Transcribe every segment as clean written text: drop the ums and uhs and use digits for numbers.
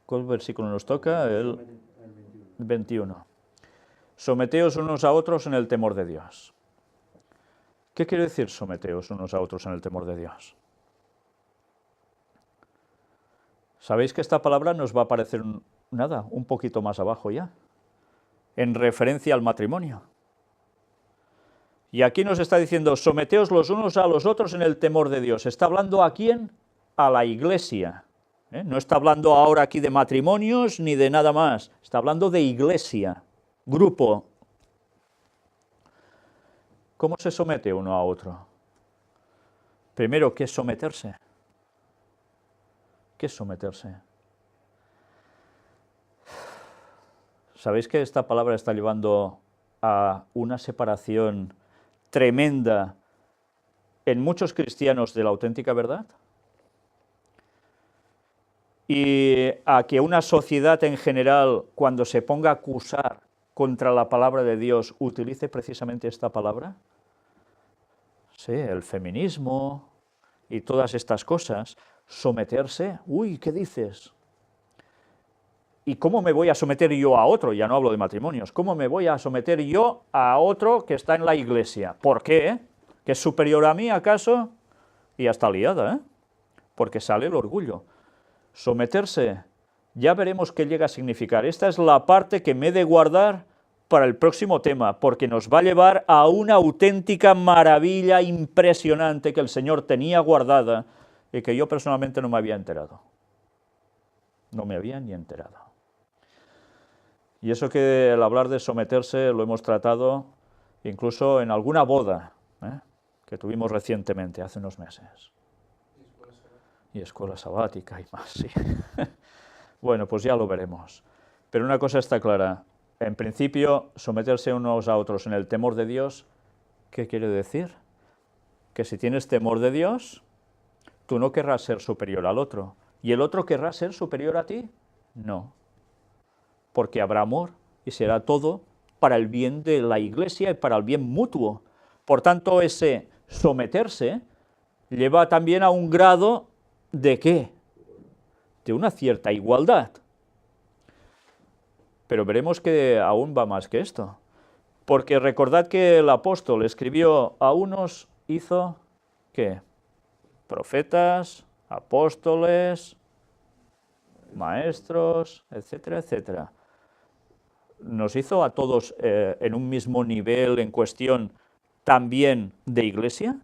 ¿Cuál versículo nos toca? El 21. Someteos unos a otros en el temor de Dios. ¿Qué quiere decir someteos unos a otros en el temor de Dios? Sabéis que esta palabra nos va a aparecer, un poquito más abajo ya, en referencia al matrimonio. Y aquí nos está diciendo, someteos los unos a los otros en el temor de Dios. ¿Está hablando a quién? A la iglesia. No está hablando ahora aquí de matrimonios ni de nada más. Está hablando de iglesia, grupo. ¿Cómo se somete uno a otro? Primero, ¿qué es someterse? ¿Qué es someterse? ¿Sabéis que esta palabra está llevando a una separación tremenda en muchos cristianos de la auténtica verdad? Y a que una sociedad en general, cuando se ponga a acusar contra la palabra de Dios, utilice precisamente esta palabra. Sí, el feminismo y todas estas cosas. Someterse, uy, ¿qué dices? ¿Y cómo me voy a someter yo a otro? Ya no hablo de matrimonios. ¿Cómo me voy a someter yo a otro que está en la iglesia? ¿Por qué? ¿Que es superior a mí, acaso? Y hasta liada, ¿eh? Porque sale el orgullo. Someterse, ya veremos qué llega a significar. Esta es la parte que me he de guardar para el próximo tema, porque nos va a llevar a una auténtica maravilla impresionante que el Señor tenía guardada y que yo personalmente no me había enterado. No me había ni enterado. Y eso que al hablar de someterse lo hemos tratado incluso en alguna boda, que tuvimos recientemente, hace unos meses. Y escuela sabática y más, sí. Bueno, pues ya lo veremos. Pero una cosa está clara. En principio, someterse unos a otros en el temor de Dios, ¿qué quiere decir? Que si tienes temor de Dios, tú no querrás ser superior al otro. ¿Y el otro querrá ser superior a ti? No. Porque habrá amor y será todo para el bien de la iglesia y para el bien mutuo. Por tanto, ese someterse lleva también a un grado ¿de qué? De una cierta igualdad. Pero veremos que aún va más que esto. Porque recordad que el apóstol escribió a unos, hizo, ¿qué? Profetas, apóstoles, maestros, etcétera, etcétera. Nos hizo a todos en un mismo nivel en cuestión también de iglesia.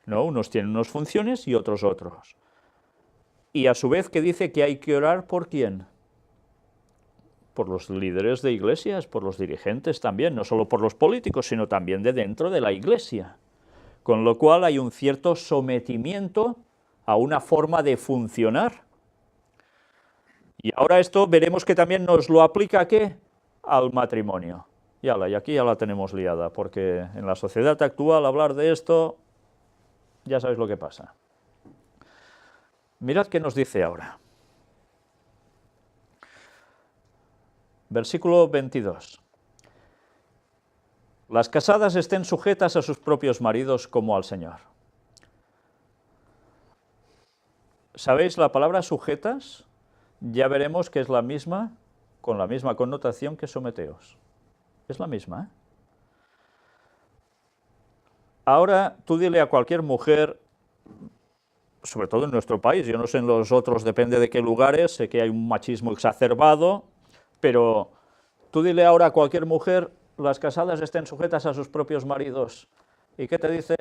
No, unos tienen unas funciones y otros otros. Y a su vez que dice que hay que orar ¿por quién? Por los líderes de iglesias, por los dirigentes también, no solo por los políticos, sino también de dentro de la iglesia. Con lo cual hay un cierto sometimiento a una forma de funcionar. Y ahora esto veremos que también nos lo aplica ¿a qué? Al matrimonio. Y aquí ya la tenemos liada, porque en la sociedad actual hablar de esto, ya sabéis lo que pasa. Mirad qué nos dice ahora. Versículo 22. Las casadas estén sujetas a sus propios maridos como al Señor. ¿Sabéis la palabra sujetas? Ya veremos que es la misma, con la misma connotación que someteos. Es la misma, ¿eh? Ahora tú dile a cualquier mujer, sobre todo en nuestro país, yo no sé en los otros, depende de qué lugares, sé que hay un machismo exacerbado, pero tú dile ahora a cualquier mujer, las casadas estén sujetas a sus propios maridos. ¿Y qué te dice?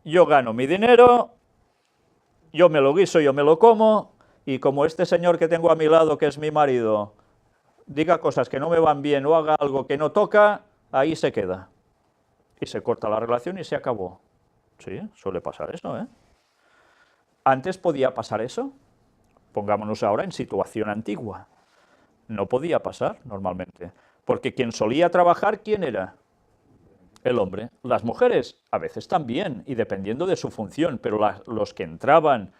Yo gano mi dinero, yo me lo guiso, yo me lo como, y como este señor que tengo a mi lado, que es mi marido, diga cosas que no me van bien o haga algo que no toca, ahí se queda. Y se corta la relación y se acabó. Sí, suele pasar eso, ¿eh? ¿Antes podía pasar eso? Pongámonos ahora en situación antigua. No podía pasar normalmente, porque quien solía trabajar, ¿quién era? El hombre. Las mujeres a veces también, y dependiendo de su función, pero los que entraban,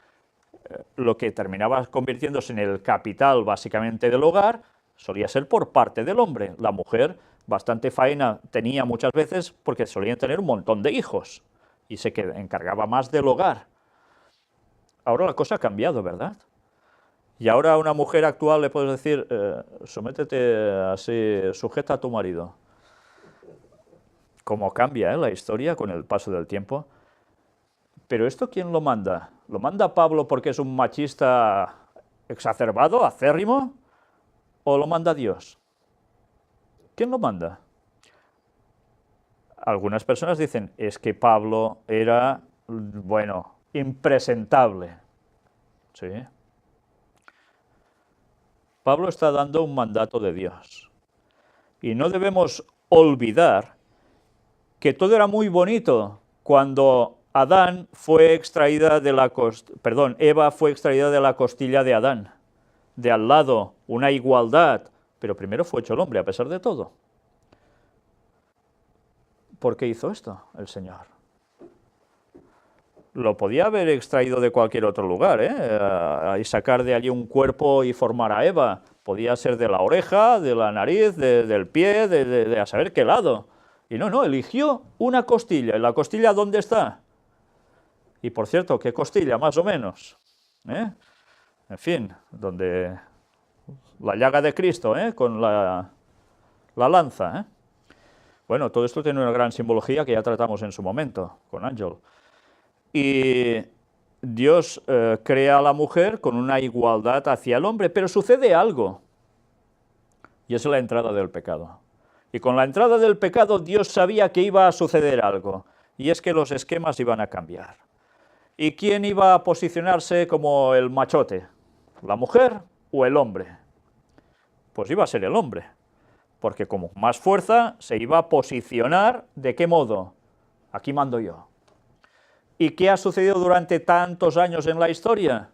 lo que terminaba convirtiéndose en el capital básicamente del hogar, solía ser por parte del hombre. La mujer bastante faena tenía muchas veces porque solían tener un montón de hijos y se encargaba más del hogar. Ahora la cosa ha cambiado, ¿verdad? Y ahora a una mujer actual le puedes decir, sométete así, sujeta a tu marido. Cómo cambia la historia con el paso del tiempo. Pero ¿esto quién lo manda? ¿Lo manda Pablo porque es un machista exacerbado, acérrimo? ¿O lo manda Dios? ¿Quién lo manda? Algunas personas dicen, es que Pablo era, bueno, impresentable. Sí. Pablo está dando un mandato de Dios. Y no debemos olvidar que todo era muy bonito cuando Eva fue extraída de la costilla de Adán. De al lado, una igualdad, pero primero fue hecho el hombre, a pesar de todo. ¿Por qué hizo esto el Señor? Lo podía haber extraído de cualquier otro lugar, y sacar de allí un cuerpo y formar a Eva. Podía ser de la oreja, de la nariz, del pie, de a saber qué lado. Y no, eligió una costilla. ¿Y la costilla dónde está? Y por cierto, ¿qué costilla, más o menos? En fin, donde la llaga de Cristo, con la lanza. Bueno, todo esto tiene una gran simbología que ya tratamos en su momento, con Ángel. Y Dios crea a la mujer con una igualdad hacia el hombre, pero sucede algo, y es la entrada del pecado. Y con la entrada del pecado Dios sabía que iba a suceder algo, y es que los esquemas iban a cambiar. ¿Y quién iba a posicionarse como el machote? ¿La mujer o el hombre? Pues iba a ser el hombre, porque como más fuerza se iba a posicionar, ¿de qué modo? Aquí mando yo. ¿Y qué ha sucedido durante tantos años en la historia?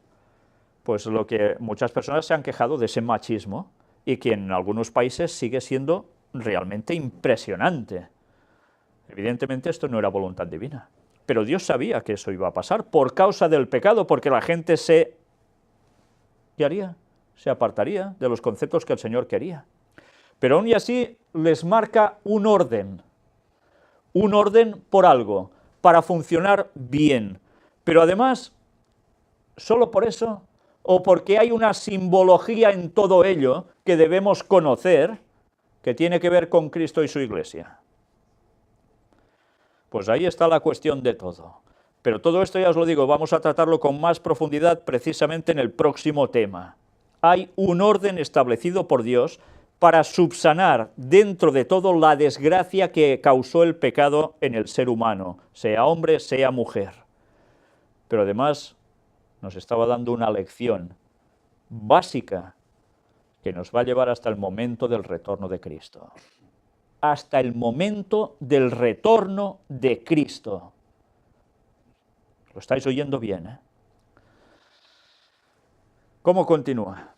Pues lo que muchas personas se han quejado de ese machismo, y que en algunos países sigue siendo realmente impresionante. Evidentemente esto no era voluntad divina, pero Dios sabía que eso iba a pasar por causa del pecado, porque la gente ¿qué haría? Se apartaría de los conceptos que el Señor quería. Pero aún y así les marca un orden por algo, para funcionar bien. Pero además, solo por eso, o porque hay una simbología en todo ello que debemos conocer, que tiene que ver con Cristo y su Iglesia. Pues ahí está la cuestión de todo. Pero todo esto, ya os lo digo, vamos a tratarlo con más profundidad precisamente en el próximo tema. Hay un orden establecido por Dios para subsanar dentro de todo la desgracia que causó el pecado en el ser humano, sea hombre, sea mujer. Pero además nos estaba dando una lección básica que nos va a llevar hasta el momento del retorno de Cristo. Hasta el momento del retorno de Cristo. Lo estáis oyendo bien, ¿eh? ¿Cómo continúa?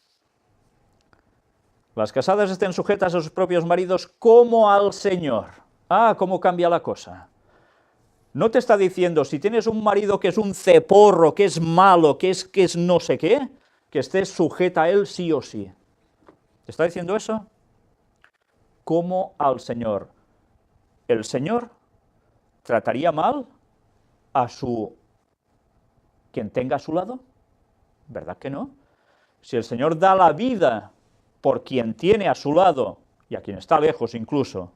Las casadas estén sujetas a sus propios maridos como al Señor. ¿Cómo cambia la cosa? No te está diciendo, si tienes un marido que es un ceporro, que es malo, que es no sé qué, que estés sujeta a él sí o sí. ¿Te está diciendo eso? Como al Señor. ¿El Señor trataría mal a quien tenga a su lado? ¿Verdad que no? Si el Señor da la vida por quien tiene a su lado, y a quien está lejos incluso,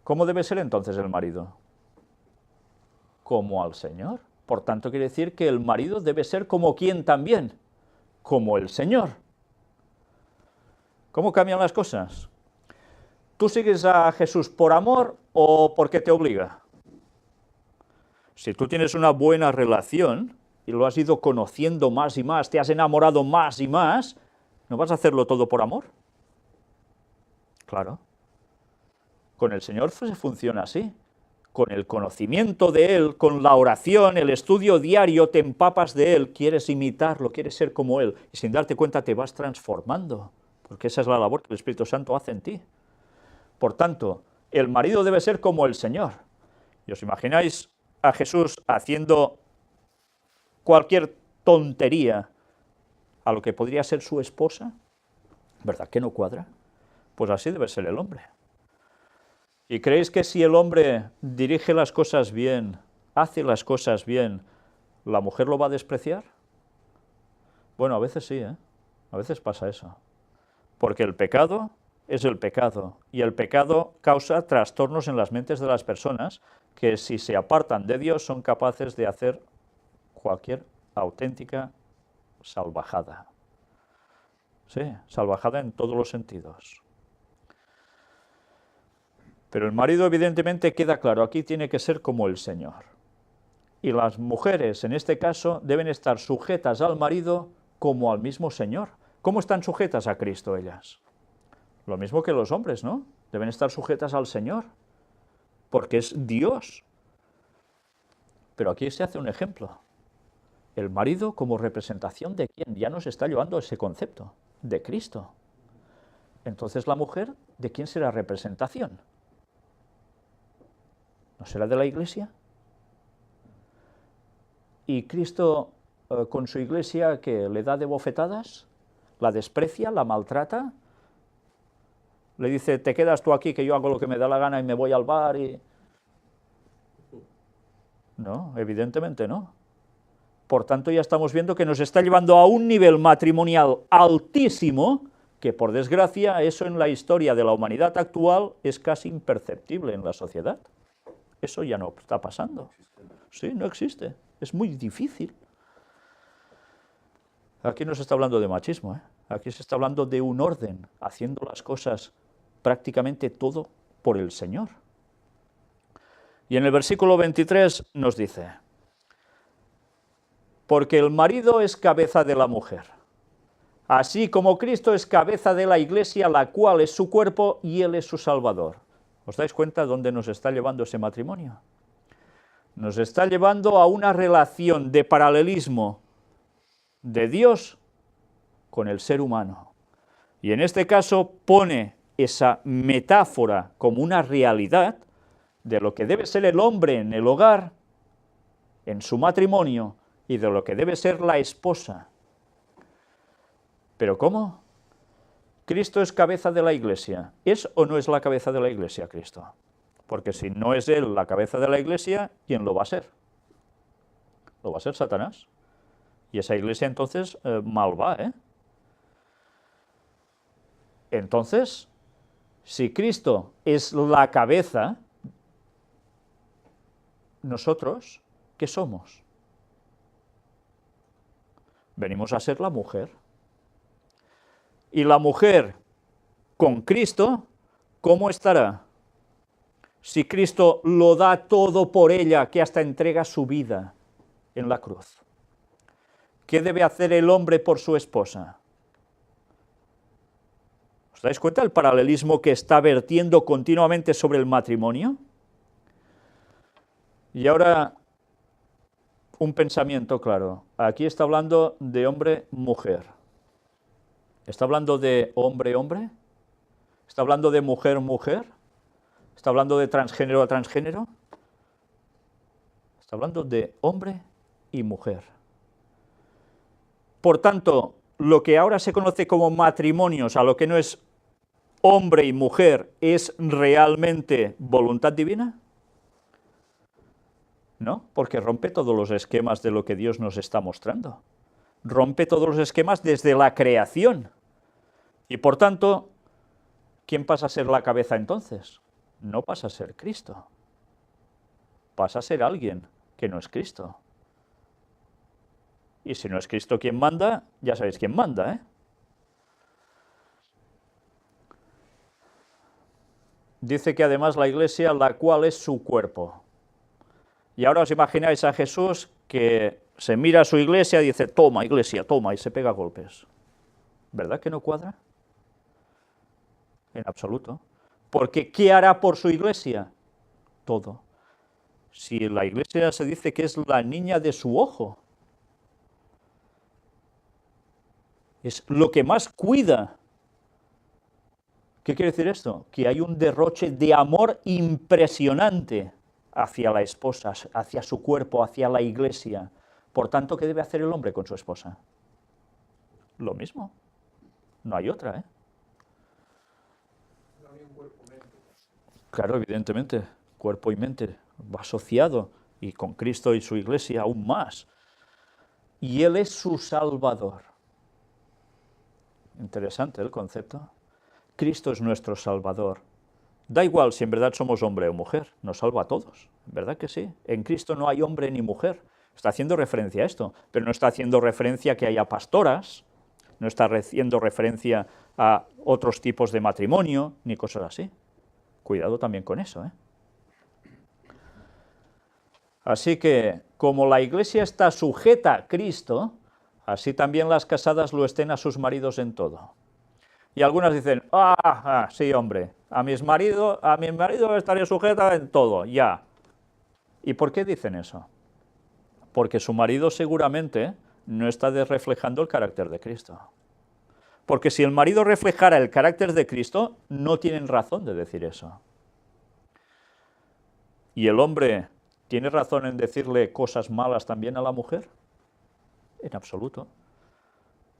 ¿cómo debe ser entonces el marido? Como al Señor. Por tanto, quiere decir que el marido debe ser como quien también, como el Señor. ¿Cómo cambian las cosas? ¿Tú sigues a Jesús por amor o porque te obliga? Si tú tienes una buena relación y lo has ido conociendo más y más, te has enamorado más y más, ¿no vas a hacerlo todo por amor? Claro. Con el Señor se funciona así. Con el conocimiento de Él, con la oración, el estudio diario, te empapas de Él, quieres imitarlo, quieres ser como Él, y sin darte cuenta te vas transformando, porque esa es la labor que el Espíritu Santo hace en ti. Por tanto, el marido debe ser como el Señor. ¿Y os imagináis a Jesús haciendo cualquier tontería a lo que podría ser su esposa? ¿Verdad que no cuadra? Pues así debe ser el hombre. ¿Y creéis que si el hombre dirige las cosas bien, hace las cosas bien, la mujer lo va a despreciar? Bueno, a veces sí, ¿eh? A veces pasa eso. Porque el pecado es el pecado, y el pecado causa trastornos en las mentes de las personas que, si se apartan de Dios, son capaces de hacer cualquier auténtica salvajada. Sí, salvajada en todos los sentidos. Pero el marido, evidentemente, queda claro, aquí tiene que ser como el Señor. Y las mujeres, en este caso, deben estar sujetas al marido como al mismo Señor. ¿Cómo están sujetas a Cristo ellas? Lo mismo que los hombres, ¿no? Deben estar sujetas al Señor, porque es Dios. Pero aquí se hace un ejemplo. El marido como representación de quién, ya nos está llevando ese concepto, de Cristo. Entonces la mujer, ¿de quién será representación? ¿No será de la Iglesia? ¿Y Cristo con su Iglesia que le da de bofetadas? ¿La desprecia? ¿La maltrata? ¿Le dice, te quedas tú aquí que yo hago lo que me da la gana y me voy al bar? No, evidentemente no. Por tanto, ya estamos viendo que nos está llevando a un nivel matrimonial altísimo, que por desgracia eso en la historia de la humanidad actual es casi imperceptible en la sociedad. Eso ya no está pasando. Sí, no existe. Es muy difícil. Aquí no se está hablando de machismo, ¿eh? Aquí se está hablando de un orden, haciendo las cosas prácticamente todo por el Señor. Y en el versículo 23 nos dice, porque el marido es cabeza de la mujer, así como Cristo es cabeza de la Iglesia, la cual es su cuerpo y Él es su Salvador. ¿Os dais cuenta dónde nos está llevando ese matrimonio? Nos está llevando a una relación de paralelismo de Dios con el ser humano. Y en este caso pone esa metáfora como una realidad de lo que debe ser el hombre en el hogar, en su matrimonio, y de lo que debe ser la esposa. ¿Pero cómo? Cristo es cabeza de la Iglesia. ¿Es o no es la cabeza de la Iglesia Cristo? Porque si no es Él la cabeza de la Iglesia, ¿quién lo va a ser? Lo va a ser Satanás. Y esa Iglesia entonces mal va, ¿eh? Entonces, si Cristo es la cabeza, nosotros, ¿qué somos? Venimos a ser la mujer. Y la mujer con Cristo, ¿cómo estará? Si Cristo lo da todo por ella, que hasta entrega su vida en la cruz. ¿Qué debe hacer el hombre por su esposa? ¿Os dais cuenta del paralelismo que está vertiendo continuamente sobre el matrimonio? Y ahora, un pensamiento claro. Aquí está hablando de hombre-mujer. ¿Está hablando de hombre-hombre? ¿Está hablando de mujer-mujer? ¿Está hablando de transgénero a transgénero? Está hablando de hombre y mujer. Por tanto, lo que ahora se conoce como matrimonios, a lo que no es hombre y mujer, ¿es realmente voluntad divina? ¿No? Porque rompe todos los esquemas de lo que Dios nos está mostrando. Rompe todos los esquemas desde la creación. Y por tanto, ¿quién pasa a ser la cabeza entonces? No pasa a ser Cristo. Pasa a ser alguien que no es Cristo. Y si no es Cristo quien manda, ya sabéis quién manda, ¿eh? Dice que además la Iglesia, la cual es su cuerpo. Y ahora os imagináis a Jesús que se mira a su Iglesia y dice, toma, Iglesia, toma, y se pega golpes. ¿Verdad que no cuadra? En absoluto. Porque ¿qué hará por su Iglesia? Todo. Si la Iglesia se dice que es la niña de su ojo, es lo que más cuida. ¿Qué quiere decir esto? Que hay un derroche de amor impresionante hacia la esposa, hacia su cuerpo, hacia la Iglesia. Por tanto, ¿qué debe hacer el hombre con su esposa? Lo mismo. No hay otra, ¿eh? Claro, evidentemente, cuerpo y mente va asociado, y con Cristo y su Iglesia aún más. Y Él es su Salvador. Interesante el concepto. Cristo es nuestro Salvador. Da igual si en verdad somos hombre o mujer, nos salva a todos, ¿verdad que sí? En Cristo no hay hombre ni mujer. Está haciendo referencia a esto, pero no está haciendo referencia a que haya pastoras, no está haciendo referencia a otros tipos de matrimonio, ni cosas así. Cuidado también con eso, ¿eh? Así que, como la Iglesia está sujeta a Cristo, así también las casadas lo estén a sus maridos en todo. Y algunas dicen, sí, hombre, a mi marido estaría sujeta en todo, ya. ¿Y por qué dicen eso? Porque su marido seguramente no está reflejando el carácter de Cristo. Porque si el marido reflejara el carácter de Cristo, no tienen razón de decir eso. ¿Y el hombre tiene razón en decirle cosas malas también a la mujer? En absoluto.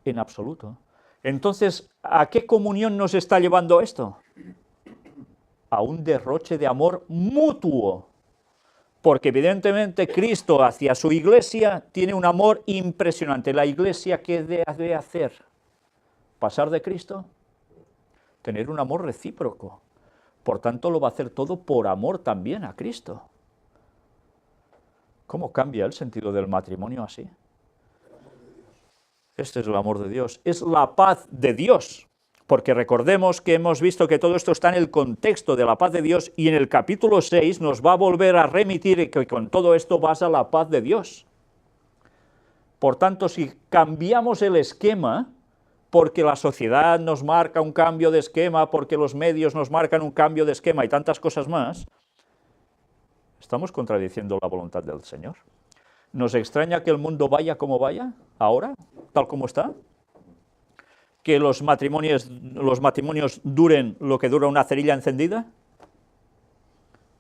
En absoluto. Entonces, ¿a qué comunión nos está llevando esto? A un derroche de amor mutuo. Porque evidentemente Cristo hacia su iglesia tiene un amor impresionante. La iglesia, ¿qué debe hacer? ¿Pasar de Cristo? Tener un amor recíproco. Por tanto, lo va a hacer todo por amor también a Cristo. ¿Cómo cambia el sentido del matrimonio así? Este es el amor de Dios, es la paz de Dios, porque recordemos que hemos visto que todo esto está en el contexto de la paz de Dios y en el capítulo 6 nos va a volver a remitir que con todo esto basa la paz de Dios. Por tanto, si cambiamos el esquema, porque la sociedad nos marca un cambio de esquema, porque los medios nos marcan un cambio de esquema y tantas cosas más, estamos contradiciendo la voluntad del Señor. ¿Nos extraña que el mundo vaya como vaya, ahora, tal como está? ¿Que los matrimonios duren lo que dura una cerilla encendida?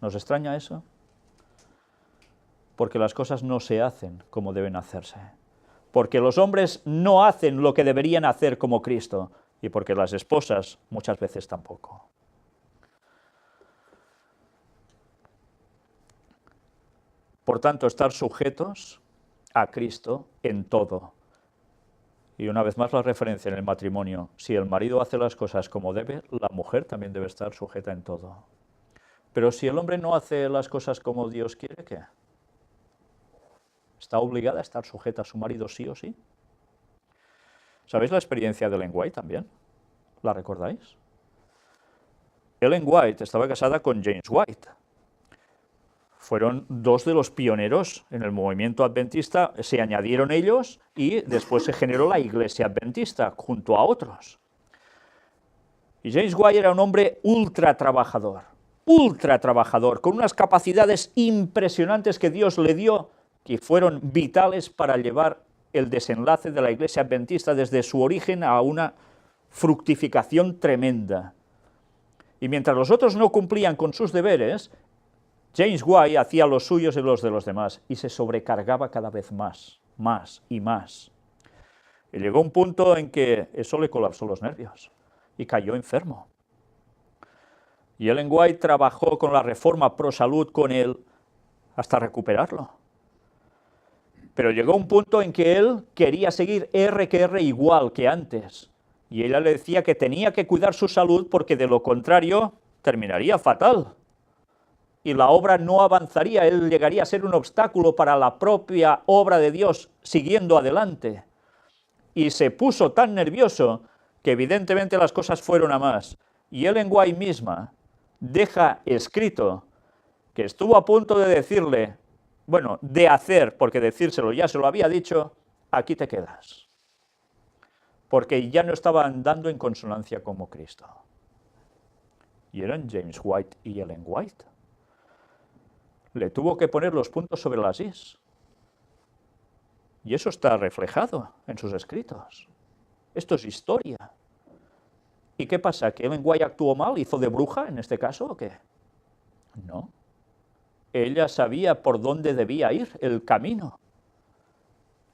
¿Nos extraña eso? Porque las cosas no se hacen como deben hacerse. Porque los hombres no hacen lo que deberían hacer como Cristo, y porque las esposas muchas veces tampoco. Por tanto, estar sujetos a Cristo en todo. Y una vez más la referencia en el matrimonio. Si el marido hace las cosas como debe, la mujer también debe estar sujeta en todo. Pero si el hombre no hace las cosas como Dios quiere, ¿qué? ¿Está obligada a estar sujeta a su marido sí o sí? ¿Sabéis la experiencia de Ellen White también? ¿La recordáis? Ellen White estaba casada con James White. Fueron dos de los pioneros en el movimiento adventista, se añadieron ellos y después se generó la iglesia adventista junto a otros. Y James White era un hombre ultra trabajador, con unas capacidades impresionantes que Dios le dio, que fueron vitales para llevar el desenlace de la iglesia adventista desde su origen a una fructificación tremenda. Y mientras los otros no cumplían con sus deberes, James White hacía los suyos y los de los demás, y se sobrecargaba cada vez más y más. Y llegó un punto en que eso le colapsó los nervios, y cayó enfermo. Y Ellen White trabajó con la reforma pro salud con él hasta recuperarlo. Pero llegó un punto en que él quería seguir R que R igual que antes, y ella le decía que tenía que cuidar su salud porque de lo contrario terminaría fatal. Y la obra no avanzaría, él llegaría a ser un obstáculo para la propia obra de Dios siguiendo adelante. Y se puso tan nervioso que evidentemente las cosas fueron a más. Y Ellen White misma deja escrito que estuvo a punto de decirle, bueno, de hacer, porque decírselo ya se lo había dicho, aquí te quedas. Porque ya no estaba andando en consonancia como Cristo. Y eran James White y Ellen White. Le tuvo que poner los puntos sobre las is. Y eso está reflejado en sus escritos. Esto es historia. ¿Y qué pasa? ¿Que Ellen White actuó mal? ¿Hizo de bruja en este caso o qué? No. Ella sabía por dónde debía ir, el camino.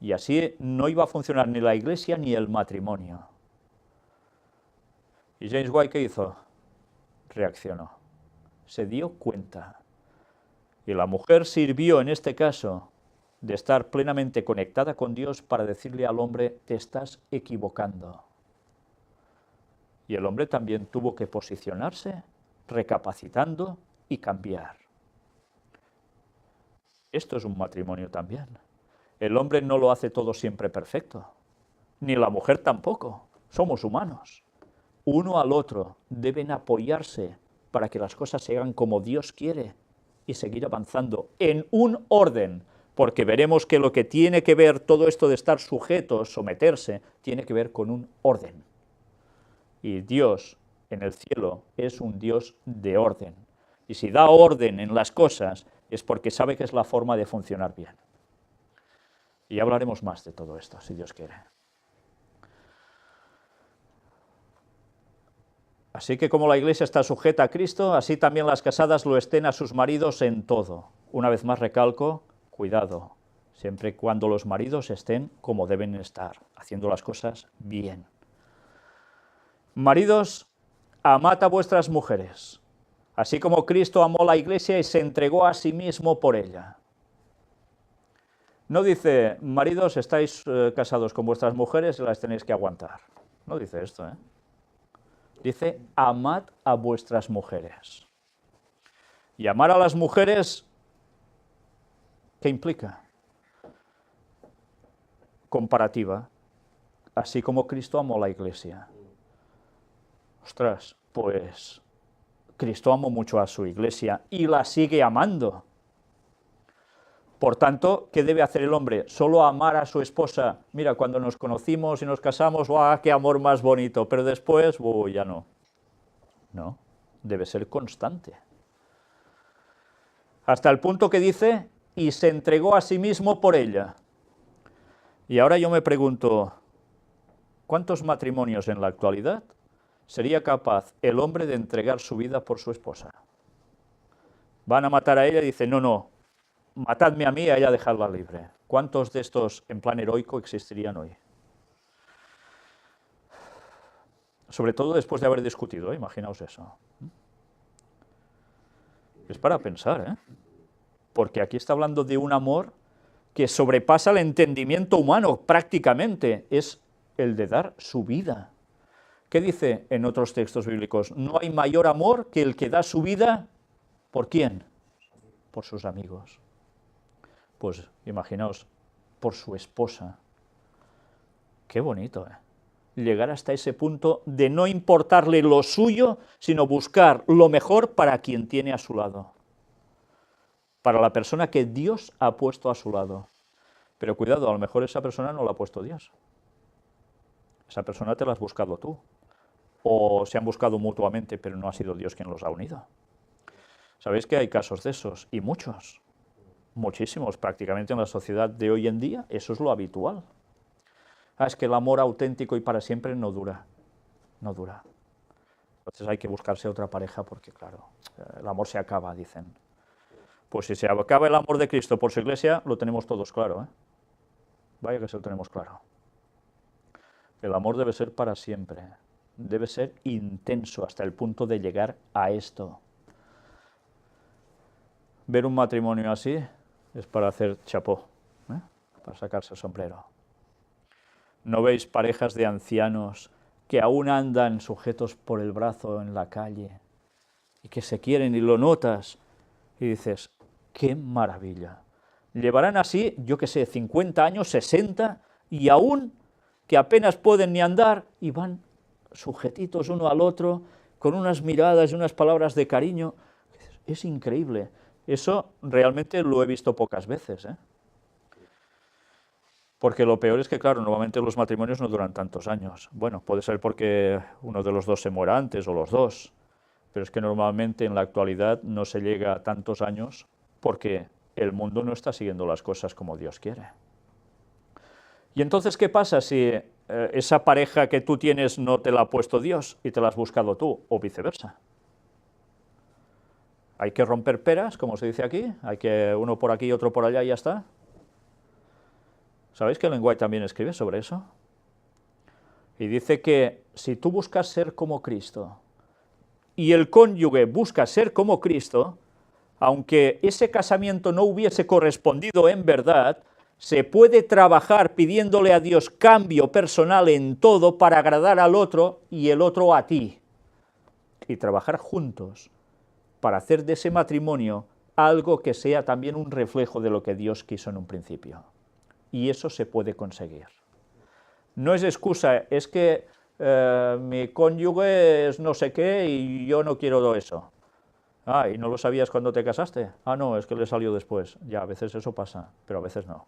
Y así no iba a funcionar ni la iglesia ni el matrimonio. ¿Y James White qué hizo? Reaccionó. Se dio cuenta. Y la mujer sirvió en este caso de estar plenamente conectada con Dios para decirle al hombre, te estás equivocando. Y el hombre también tuvo que posicionarse, recapacitando y cambiar. Esto es un matrimonio también. El hombre no lo hace todo siempre perfecto, ni la mujer tampoco. Somos humanos. Uno al otro deben apoyarse para que las cosas se hagan como Dios quiere y seguir avanzando en un orden, porque veremos que lo que tiene que ver todo esto de estar sujetos, someterse, tiene que ver con un orden. Y Dios en el cielo es un Dios de orden. Y si da orden en las cosas es porque sabe que es la forma de funcionar bien. Y hablaremos más de todo esto, si Dios quiere. Así que como la Iglesia está sujeta a Cristo, así también las casadas lo estén a sus maridos en todo. Una vez más recalco, cuidado, siempre y cuando los maridos estén como deben estar, haciendo las cosas bien. Maridos, amad a vuestras mujeres, así como Cristo amó la Iglesia y se entregó a sí mismo por ella. No dice, maridos, estáis casados con vuestras mujeres y las tenéis que aguantar. No dice esto, ¿eh? Dice, amad a vuestras mujeres. Y amar a las mujeres, ¿qué implica? Comparativa, así como Cristo amó la Iglesia. Ostras, pues Cristo amó mucho a su Iglesia y la sigue amando. Por tanto, ¿qué debe hacer el hombre? ¿Solo amar a su esposa? Mira, cuando nos conocimos y nos casamos, ¡guau, qué amor más bonito! Pero después, ya no. No, debe ser constante. Hasta el punto que dice, y se entregó a sí mismo por ella. Y ahora yo me pregunto, ¿cuántos matrimonios en la actualidad sería capaz el hombre de entregar su vida por su esposa? Van a matar a ella y dice, no, matadme a mí y a ella dejadla libre. ¿Cuántos de estos en plan heroico existirían hoy? Sobre todo después de haber discutido, imaginaos eso. Es para pensar, ¿eh? Porque aquí está hablando de un amor que sobrepasa el entendimiento humano prácticamente, es el de dar su vida. ¿Qué dice en otros textos bíblicos? No hay mayor amor que el que da su vida, ¿por quién? Por sus amigos. Pues imaginaos, por su esposa. Qué bonito, ¿eh? Llegar hasta ese punto de no importarle lo suyo, sino buscar lo mejor para quien tiene a su lado. Para la persona que Dios ha puesto a su lado. Pero cuidado, a lo mejor esa persona no la ha puesto Dios. Esa persona te la has buscado tú. O se han buscado mutuamente, pero no ha sido Dios quien los ha unido. ¿Sabéis que hay casos de esos? Y muchos. Muchísimos. Prácticamente en la sociedad de hoy en día eso es lo habitual. Es que el amor auténtico y para siempre no dura. No dura. Entonces hay que buscarse otra pareja porque, claro, el amor se acaba, dicen. Pues si se acaba el amor de Cristo por su Iglesia, lo tenemos todos claro, ¿eh? Vaya que se lo tenemos claro. El amor debe ser para siempre. Debe ser intenso hasta el punto de llegar a esto. Ver un matrimonio así es para hacer chapó, ¿eh? Para sacarse el sombrero. ¿No veis parejas de ancianos que aún andan sujetos por el brazo en la calle y que se quieren y lo notas y dices, ¡qué maravilla! Llevarán así, yo qué sé, 50 años, 60 y aún que apenas pueden ni andar y van sujetitos uno al otro con unas miradas y unas palabras de cariño. Es increíble. Eso realmente lo he visto pocas veces, ¿eh? Porque lo peor es que, claro, normalmente los matrimonios no duran tantos años. Bueno, puede ser porque uno de los dos se muera antes o los dos, pero es que normalmente en la actualidad no se llega a tantos años porque el mundo no está siguiendo las cosas como Dios quiere. Y entonces, ¿qué pasa si esa pareja que tú tienes no te la ha puesto Dios y te la has buscado tú, o viceversa? Hay que romper peras, como se dice aquí, hay que uno por aquí y otro por allá y ya está. ¿Sabéis que Ellen White también escribe sobre eso? Y dice que si tú buscas ser como Cristo y el cónyuge busca ser como Cristo, aunque ese casamiento no hubiese correspondido en verdad, Se puede trabajar pidiéndole a Dios cambio personal en todo para agradar al otro y el otro a ti. Y trabajar juntos para hacer de ese matrimonio algo que sea también un reflejo de lo que Dios quiso en un principio. Y eso se puede conseguir. No es excusa, es que mi cónyuge es no sé qué y yo no quiero eso. Ah, ¿y no lo sabías cuando te casaste? Ah, no, es que le salió después. Ya, a veces eso pasa, pero a veces no.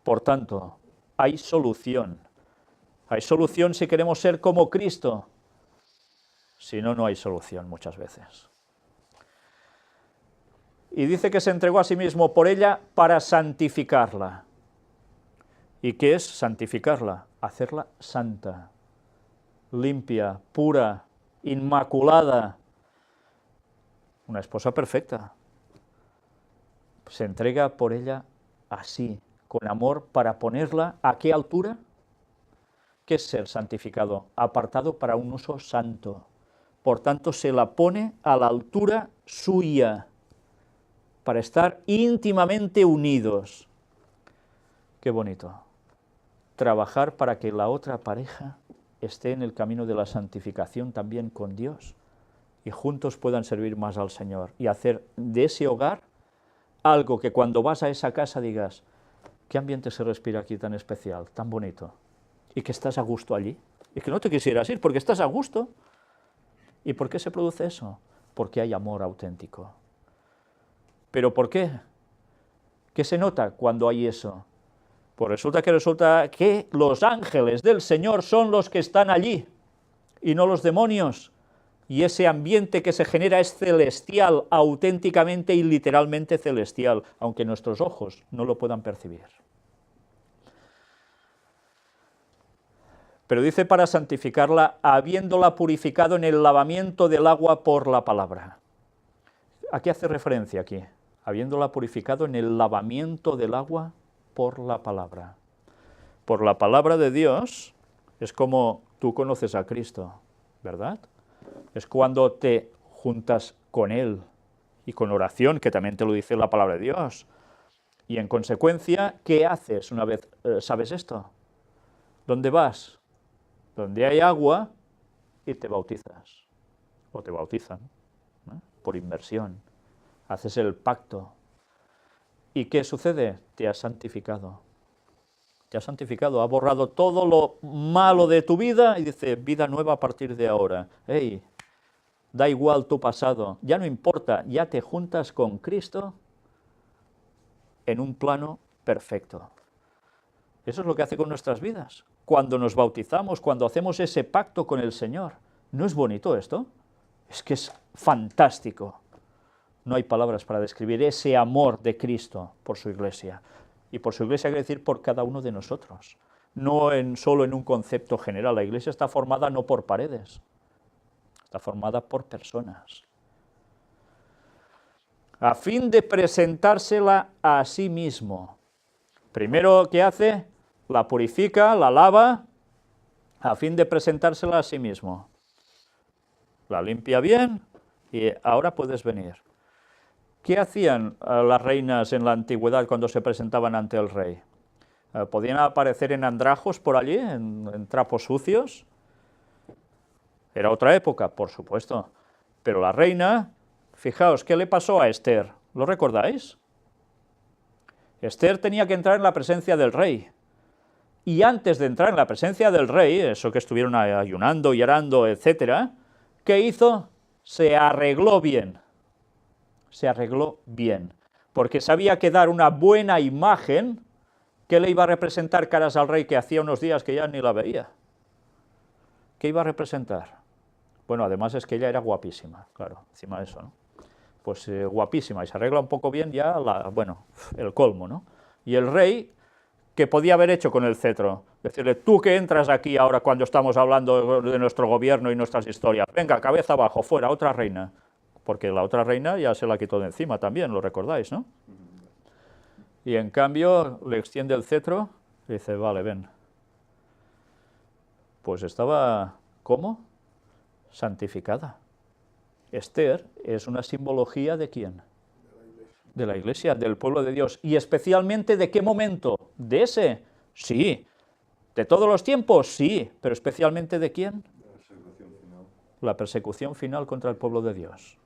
Por tanto, hay solución. Hay solución si queremos ser como Cristo. Si no, no hay solución muchas veces. Y dice que se entregó a sí mismo por ella para santificarla. ¿Y qué es santificarla? Hacerla santa, limpia, pura, inmaculada. Una esposa perfecta. Se entrega por ella así, con amor, para ponerla ¿a qué altura? ¿Qué es ser santificado? Apartado para un uso santo. Por tanto, se la pone a la altura suya, para estar íntimamente unidos. Qué bonito. Trabajar para que la otra pareja esté en el camino de la santificación también con Dios y juntos puedan servir más al Señor y hacer de ese hogar algo que cuando vas a esa casa digas, ¿qué ambiente se respira aquí tan especial, tan bonito? Y que estás a gusto allí. Y que no te quisieras ir porque estás a gusto. ¿Y por qué se produce eso? Porque hay amor auténtico. ¿Pero por qué? ¿Qué se nota cuando hay eso? Pues resulta que los ángeles del Señor son los que están allí y no los demonios. Y ese ambiente que se genera es celestial, auténticamente y literalmente celestial, aunque nuestros ojos no lo puedan percibir. Pero dice para santificarla, habiéndola purificado en el lavamiento del agua por la palabra. ¿A qué hace referencia aquí? Habiéndola purificado en el lavamiento del agua por la palabra. Por la palabra de Dios es como tú conoces a Cristo, ¿verdad? Es cuando te juntas con Él y con oración, que también te lo dice la palabra de Dios. Y en consecuencia, ¿qué haces una vez sabes esto? ¿Dónde vas? Donde hay agua y te bautizas. O te bautizan, ¿no? Por inmersión. Haces el pacto. ¿Y qué sucede? Te has santificado. Te has santificado, ha borrado todo lo malo de tu vida y dice, vida nueva a partir de ahora. Hey, da igual tu pasado, ya no importa, ya te juntas con Cristo en un plano perfecto. Eso es lo que hace con nuestras vidas. Cuando nos bautizamos, cuando hacemos ese pacto con el Señor. ¿No es bonito esto? Es que es fantástico. No hay palabras para describir ese amor de Cristo por su Iglesia. Y por su Iglesia quiere decir por cada uno de nosotros. No solo en un concepto general. La Iglesia está formada no por paredes. Está formada por personas. A fin de presentársela a sí mismo. Primero, ¿qué hace? La purifica, la lava, a fin de presentársela a sí mismo. La limpia bien y ahora puedes venir. ¿Qué hacían las reinas en la antigüedad cuando se presentaban ante el rey? ¿Podían aparecer en andrajos por allí, en trapos sucios? Era otra época, por supuesto. Pero la reina, fijaos, ¿qué le pasó a Esther? ¿Lo recordáis? Esther tenía que entrar en la presencia del rey. Y antes de entrar en la presencia del rey, eso que estuvieron ayunando y orando, etc., ¿qué hizo? Se arregló bien. Se arregló bien. Porque sabía que dar una buena imagen, ¿qué le iba a representar caras al rey que hacía unos días que ya ni la veía? ¿Qué iba a representar? Bueno, además es que ella era guapísima, claro, encima de eso, ¿no? Pues guapísima, y se arregla un poco bien ya, bueno, el colmo, ¿no? Y el rey, ¿qué podía haber hecho con el cetro? Decirle, tú que entras aquí ahora cuando estamos hablando de nuestro gobierno y nuestras historias, venga, cabeza abajo, fuera, otra reina. Porque la otra reina ya se la quitó de encima también, lo recordáis, ¿no? Y en cambio le extiende el cetro y dice, vale, ven. Pues estaba, ¿cómo? Santificada. Esther es una simbología ¿de quién? De la iglesia, del pueblo de Dios. ¿Y especialmente de qué momento? ¿De ese? Sí. ¿De todos los tiempos? Sí. ¿Pero especialmente de quién? La persecución final contra el pueblo de Dios.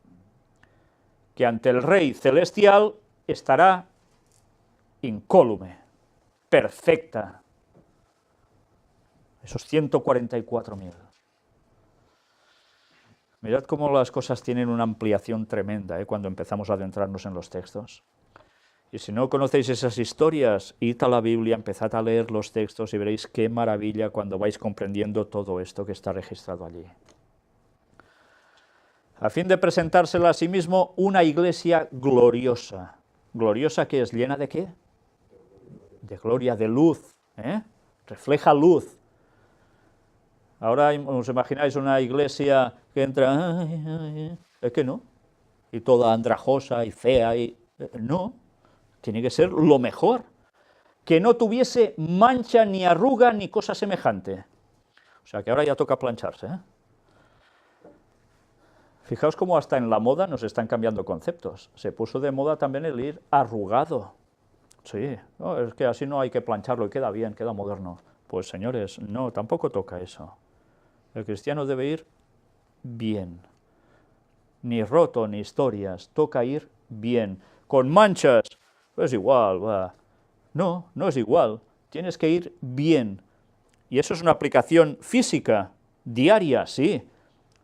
Que ante el Rey celestial estará incólume, perfecta. Esos 144.000. Mirad cómo las cosas tienen una ampliación tremenda cuando empezamos a adentrarnos en los textos. Y si no conocéis esas historias, id a la Biblia, empezad a leer los textos y veréis qué maravilla cuando vais comprendiendo todo esto que está registrado allí. A fin de presentársela a sí mismo una iglesia gloriosa. ¿Gloriosa que es? ¿Llena de qué? De gloria, de luz. Refleja luz. Ahora os imagináis una iglesia que entra, es que no, y toda andrajosa y fea, no, tiene que ser lo mejor, que no tuviese mancha ni arruga ni cosa semejante. O sea que ahora ya toca plancharse. Fijaos cómo hasta en la moda nos están cambiando conceptos. Se puso de moda también el ir arrugado. Sí, no, es que así no hay que plancharlo y queda bien, queda moderno. Pues señores, no, tampoco toca eso. El cristiano debe ir bien. Ni roto, ni historias. Toca ir bien. Con manchas, es igual, va. No, no es igual. Tienes que ir bien. Y eso es una aplicación física, diaria, sí.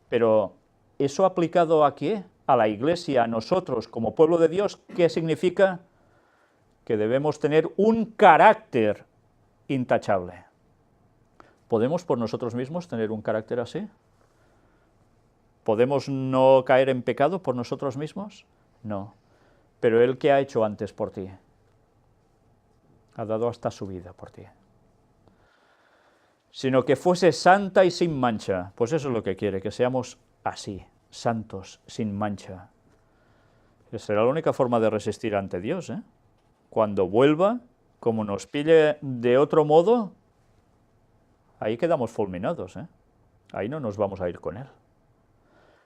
Pero eso aplicado ¿a qué? A la iglesia, a nosotros, como pueblo de Dios, ¿qué significa? Que debemos tener un carácter intachable. ¿Podemos por nosotros mismos tener un carácter así? ¿Podemos no caer en pecado por nosotros mismos? No. Pero Él, ¿qué ha hecho antes por ti? Ha dado hasta su vida por ti. Sino que fuese santa y sin mancha. Pues eso es lo que quiere, que seamos así, santos, sin mancha. Que será la única forma de resistir ante Dios, Cuando vuelva, como nos pille de otro modo, ahí quedamos fulminados, Ahí no nos vamos a ir con Él.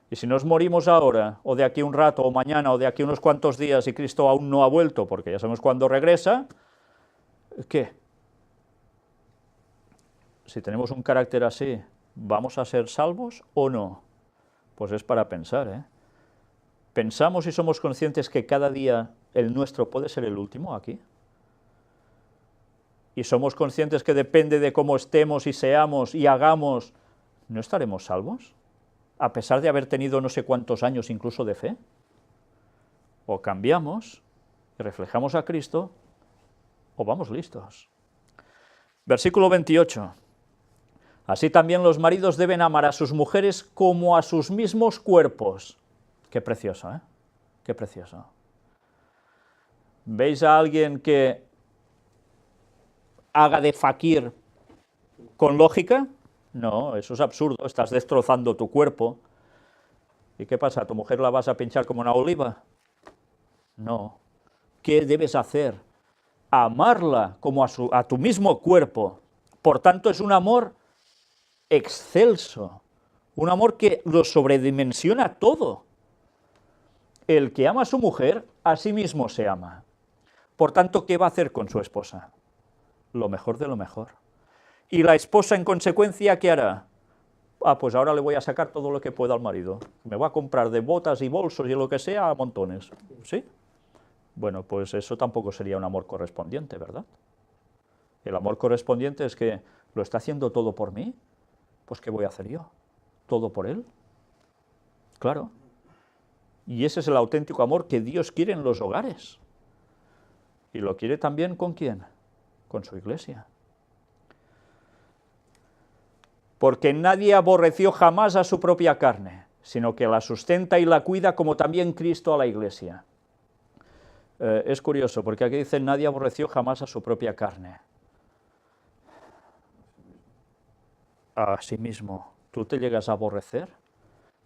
Y si nos morimos ahora, o de aquí un rato, o mañana, o de aquí unos cuantos días, y Cristo aún no ha vuelto, porque ya sabemos cuándo regresa, ¿qué? Si tenemos un carácter así, ¿vamos a ser salvos o no? Pues es para pensar, ¿Pensamos y somos conscientes que cada día el nuestro puede ser el último aquí? Y somos conscientes que depende de cómo estemos y seamos y hagamos, ¿no estaremos salvos? A pesar de haber tenido no sé cuántos años incluso de fe. O cambiamos y reflejamos a Cristo, o vamos listos. Versículo 28. Así también los maridos deben amar a sus mujeres como a sus mismos cuerpos. Qué precioso, Qué precioso. ¿Veis a alguien que haga de fakir con lógica? No, eso es absurdo, estás destrozando tu cuerpo. ¿Y qué pasa? ¿A tu mujer la vas a pinchar como una oliva? No. ¿Qué debes hacer? Amarla como a tu mismo cuerpo. Por tanto, es un amor excelso, un amor que lo sobredimensiona todo. El que ama a su mujer, a sí mismo se ama. Por tanto, ¿qué va a hacer con su esposa? Lo mejor de lo mejor. Y la esposa, en consecuencia, ¿qué hará? Pues ahora le voy a sacar todo lo que pueda al marido. Me va a comprar de botas y bolsos y lo que sea a montones. ¿Sí? Bueno, pues eso tampoco sería un amor correspondiente, ¿verdad? El amor correspondiente es que lo está haciendo todo por mí. Pues ¿qué voy a hacer yo? ¿Todo por él? Claro. Y ese es el auténtico amor que Dios quiere en los hogares. Y lo quiere también ¿con quién? Con su iglesia. Porque nadie aborreció jamás a su propia carne, sino que la sustenta y la cuida como también Cristo a la iglesia. Es curioso, porque aquí dice, nadie aborreció jamás a su propia carne. A sí mismo. ¿Tú te llegas a aborrecer?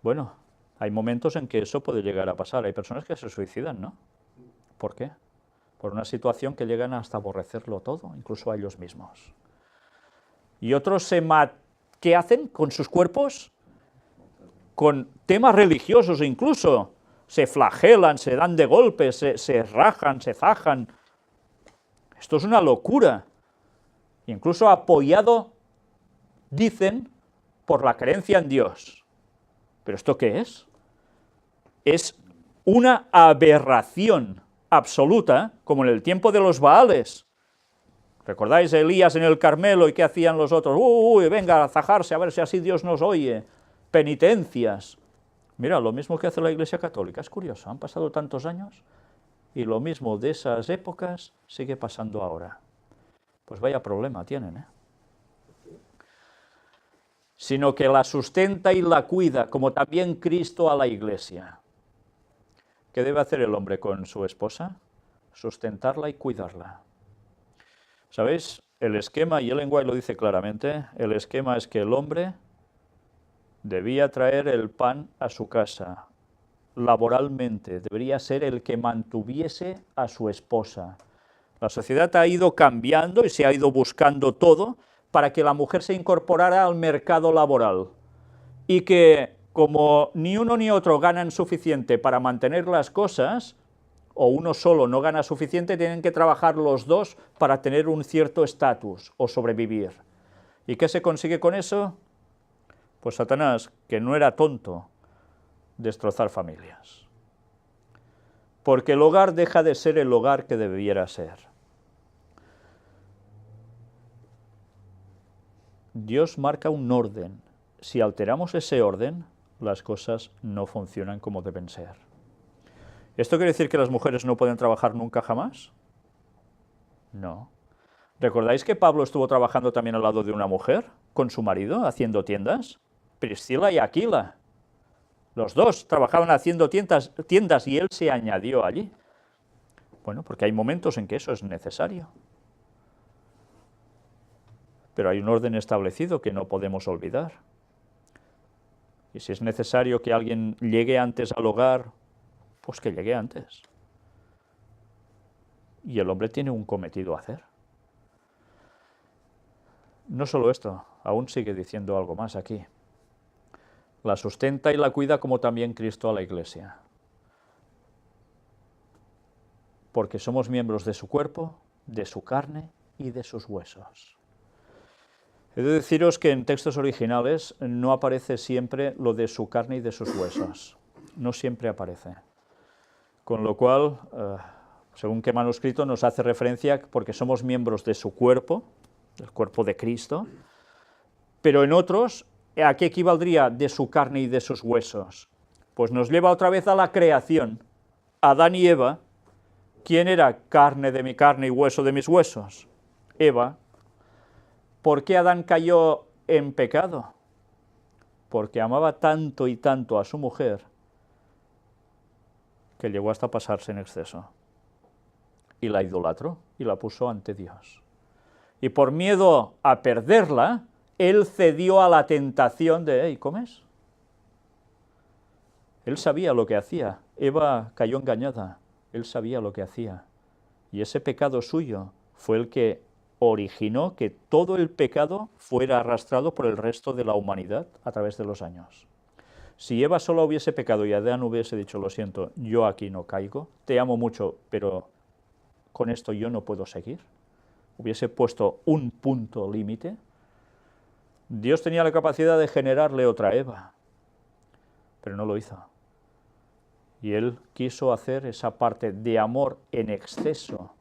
Bueno, hay momentos en que eso puede llegar a pasar. Hay personas que se suicidan, ¿no? ¿Por qué? Por una situación que llegan hasta aborrecerlo todo, incluso a ellos mismos. Y otros ¿qué hacen con sus cuerpos? Con temas religiosos incluso. se flagelan, se dan de golpes, se rajan, se zajan. Esto es una locura. Incluso apoyado, dicen, por la creencia en Dios. ¿Pero esto qué es? Es una aberración absoluta, como en el tiempo de los Baales. ¿Recordáis a Elías en el Carmelo y qué hacían los otros? Uy, venga a zajarse a ver si así Dios nos oye. Penitencias. Mira, lo mismo que hace la Iglesia Católica. Es curioso, han pasado tantos años y lo mismo de esas épocas sigue pasando ahora. Pues vaya problema tienen, ¿eh? Sino que la sustenta y la cuida, como también Cristo a la Iglesia. ¿Qué debe hacer el hombre con su esposa? Sustentarla y cuidarla. ¿Sabéis? El esquema, y Ellen White lo dice claramente, el esquema es que el hombre debía traer el pan a su casa, laboralmente, debería ser el que mantuviese a su esposa. La sociedad ha ido cambiando y se ha ido buscando todo para que la mujer se incorporara al mercado laboral y que, como ni uno ni otro ganan suficiente para mantener las cosas, o uno solo no gana suficiente, tienen que trabajar los dos para tener un cierto estatus o sobrevivir. ¿Y qué se consigue con eso? Pues Satanás, que no era tonto, destrozar familias. Porque el hogar deja de ser el hogar que debiera ser. Dios marca un orden. Si alteramos ese orden, las cosas no funcionan como deben ser. ¿Esto quiere decir que las mujeres no pueden trabajar nunca jamás? No. ¿Recordáis que Pablo estuvo trabajando también al lado de una mujer, con su marido, haciendo tiendas? Priscila y Aquila. Los dos trabajaban haciendo tiendas y él se añadió allí. Bueno, porque hay momentos en que eso es necesario. Pero hay un orden establecido que no podemos olvidar. Y si es necesario que alguien llegue antes al hogar, pues que llegue antes. Y el hombre tiene un cometido a hacer. No solo esto, aún sigue diciendo algo más aquí. La sustenta y la cuida como también Cristo a la Iglesia. Porque somos miembros de su cuerpo, de su carne y de sus huesos. He de deciros que en textos originales no aparece siempre lo de su carne y de sus huesos. No siempre aparece. Con lo cual, según qué manuscrito, nos hace referencia porque somos miembros de su cuerpo, del cuerpo de Cristo, pero en otros, ¿a qué equivaldría de su carne y de sus huesos? Pues nos lleva otra vez a la creación. Adán y Eva, ¿quién era carne de mi carne y hueso de mis huesos? Eva. ¿Por qué Adán cayó en pecado? Porque amaba tanto y tanto a su mujer que llegó hasta pasarse en exceso. Y la idolatró y la puso ante Dios. Y por miedo a perderla, él cedió a la tentación de, ¿y comes? Él sabía lo que hacía. Eva cayó engañada. Él sabía lo que hacía. Y ese pecado suyo fue el que originó que todo el pecado fuera arrastrado por el resto de la humanidad a través de los años. Si Eva solo hubiese pecado y Adán hubiese dicho, lo siento, yo aquí no caigo, te amo mucho, pero con esto yo no puedo seguir, hubiese puesto un punto límite, Dios tenía la capacidad de generarle otra Eva, pero no lo hizo. Y él quiso hacer esa parte de amor en exceso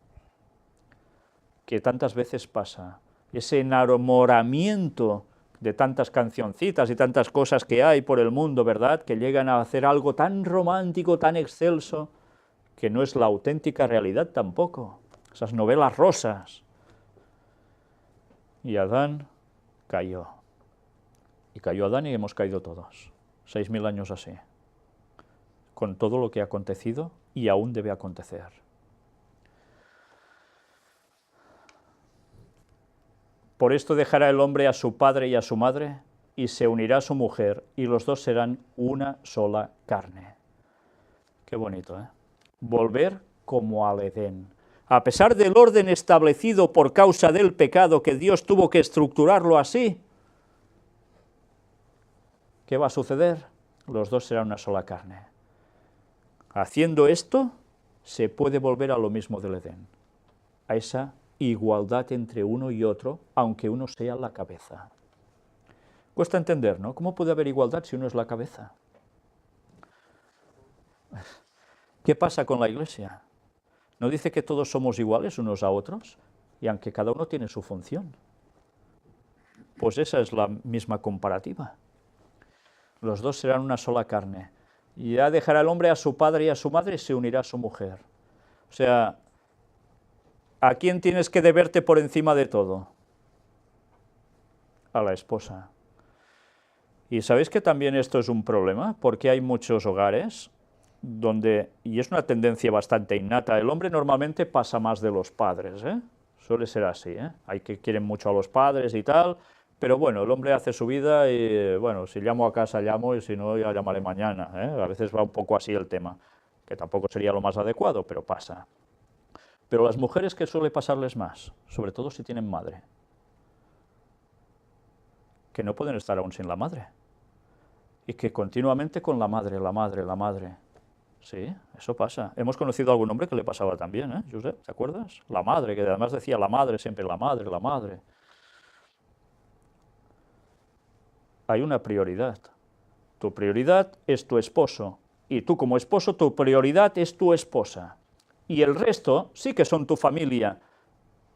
que tantas veces pasa, ese enamoramiento de tantas cancioncitas y tantas cosas que hay por el mundo, ¿verdad?, que llegan a hacer algo tan romántico, tan excelso, que no es la auténtica realidad tampoco, esas novelas rosas. Y Adán cayó. Y cayó Adán y hemos caído todos, 6.000 años así, con todo lo que ha acontecido y aún debe acontecer. Por esto dejará el hombre a su padre y a su madre, y se unirá a su mujer, y los dos serán una sola carne. Qué bonito, ¿eh? Volver como al Edén. A pesar del orden establecido por causa del pecado, que Dios tuvo que estructurarlo así, ¿qué va a suceder? Los dos serán una sola carne. Haciendo esto, se puede volver a lo mismo del Edén, a esa igualdad entre uno y otro, aunque uno sea la cabeza. Cuesta entender, ¿no? ¿Cómo puede haber igualdad si uno es la cabeza? ¿Qué pasa con la Iglesia? ¿No dice que todos somos iguales unos a otros? Y aunque cada uno tiene su función. Pues esa es la misma comparativa. Los dos serán una sola carne. Y ya dejará el hombre a su padre y a su madre y se unirá a su mujer. O sea, ¿a quién tienes que deberte por encima de todo? A la esposa. Y sabéis que también esto es un problema, porque hay muchos hogares donde, y es una tendencia bastante innata, el hombre normalmente pasa más de los padres, ¿eh? Suele ser así, ¿eh? Hay que quieren mucho a los padres y tal, pero bueno, el hombre hace su vida y, bueno, si llamo a casa llamo y si no ya llamaré mañana, ¿eh? A veces va un poco así el tema, que tampoco sería lo más adecuado, pero pasa. Pero las mujeres, ¿qué suele pasarles más? Sobre todo si tienen madre. Que no pueden estar aún sin la madre. Y que continuamente con la madre, la madre, la madre. Sí, eso pasa. Hemos conocido a algún hombre que le pasaba también, ¿eh, Josep? ¿Te acuerdas? La madre, que además decía la madre, siempre la madre, la madre. Hay una prioridad. Tu prioridad es tu esposo. Y tú como esposo, tu prioridad es tu esposa. Y el resto sí que son tu familia.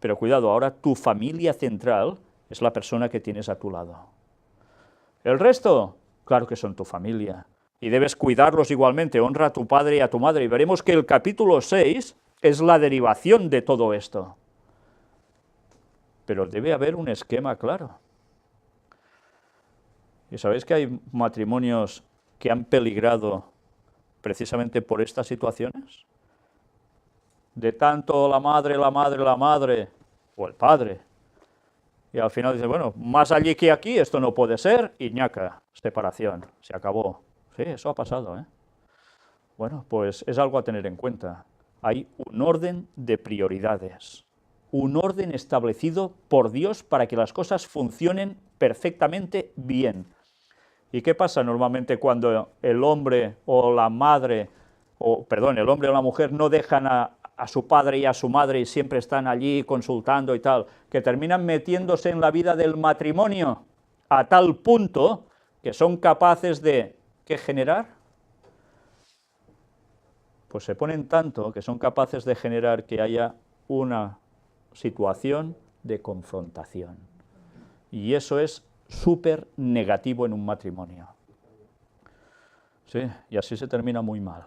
Pero cuidado, ahora tu familia central es la persona que tienes a tu lado. El resto, claro que son tu familia. Y debes cuidarlos igualmente, honra a tu padre y a tu madre. Y veremos que el capítulo 6 es la derivación de todo esto. Pero debe haber un esquema claro. ¿Y sabéis que hay matrimonios que han peligrado precisamente por estas situaciones? De tanto la madre, la madre, la madre, o el padre. Y al final dice, bueno, más allí que aquí, esto no puede ser, y ñaca, separación, se acabó. Sí, eso ha pasado, ¿eh? Bueno, pues es algo a tener en cuenta. Hay un orden de prioridades, un orden establecido por Dios para que las cosas funcionen perfectamente bien. ¿Y qué pasa normalmente cuando el hombre o la madre, el hombre o la mujer no dejan a su padre y a su madre y siempre están allí consultando y tal, que terminan metiéndose en la vida del matrimonio a tal punto que son capaces de, ¿qué generar? Pues se ponen tanto que son capaces de generar que haya una situación de confrontación. Y eso es súper negativo en un matrimonio. Sí, y así se termina muy mal.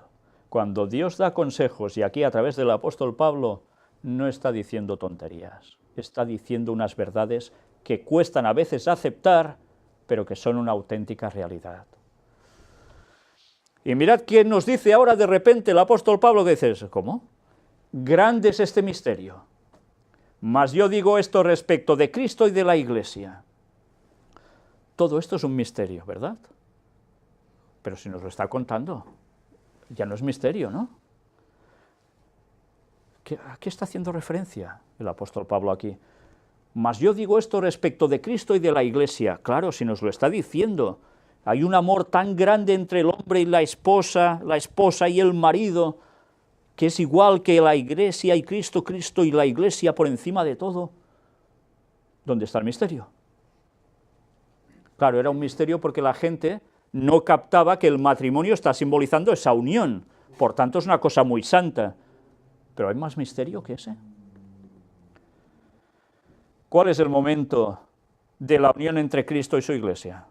Cuando Dios da consejos, y aquí a través del apóstol Pablo, no está diciendo tonterías, está diciendo unas verdades que cuestan a veces aceptar, pero que son una auténtica realidad. Y mirad quién nos dice ahora de repente el apóstol Pablo, que dice, ¿cómo? Grande es este misterio. Mas yo digo esto respecto de Cristo y de la Iglesia. Todo esto es un misterio, ¿verdad? Pero si nos lo está contando, ya no es misterio, ¿no? ¿A qué está haciendo referencia el apóstol Pablo aquí? Mas yo digo esto respecto de Cristo y de la Iglesia. Claro, si nos lo está diciendo, hay un amor tan grande entre el hombre y la esposa y el marido, que es igual que la Iglesia y Cristo, Cristo y la Iglesia por encima de todo. ¿Dónde está el misterio? Claro, era un misterio porque la gente no captaba que el matrimonio está simbolizando esa unión. Por tanto, es una cosa muy santa. Pero hay más misterio que ese. ¿Cuál es el momento de la unión entre Cristo y su Iglesia?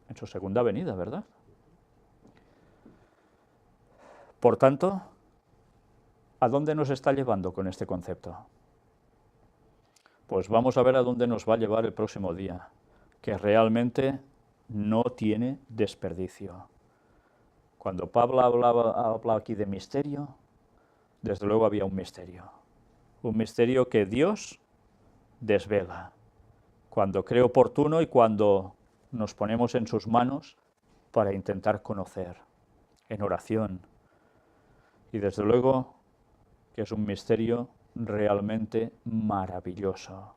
En su segunda venida, ¿verdad? Por tanto, ¿a dónde nos está llevando con este concepto? Pues vamos a ver a dónde nos va a llevar el próximo día, que realmente no tiene desperdicio. Cuando Pablo habla aquí de misterio, desde luego había un misterio que Dios desvela, cuando cree oportuno y cuando nos ponemos en sus manos para intentar conocer, en oración. Y desde luego que es un misterio realmente maravilloso.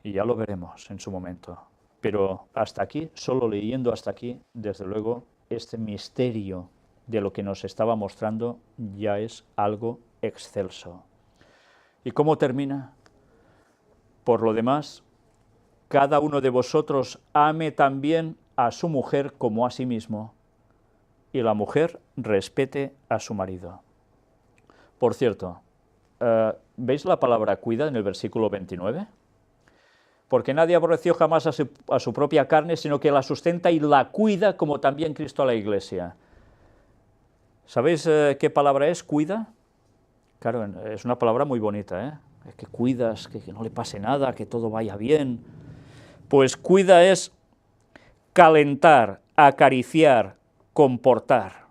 Y ya lo veremos en su momento. Pero hasta aquí, solo leyendo hasta aquí, desde luego este misterio de lo que nos estaba mostrando ya es algo excelso. ¿Y cómo termina? Por lo demás, cada uno de vosotros ame también a su mujer como a sí mismo, y la mujer respete a su marido. Por cierto, ¿veis la palabra cuida en el versículo 29? Porque nadie aborreció jamás a su propia carne, sino que la sustenta y la cuida, como también Cristo a la Iglesia. ¿Sabéis qué palabra es? Cuida. Claro, es una palabra muy bonita, ¿eh? Que cuidas, que no le pase nada, que todo vaya bien. Pues cuida es calentar, acariciar, confortar.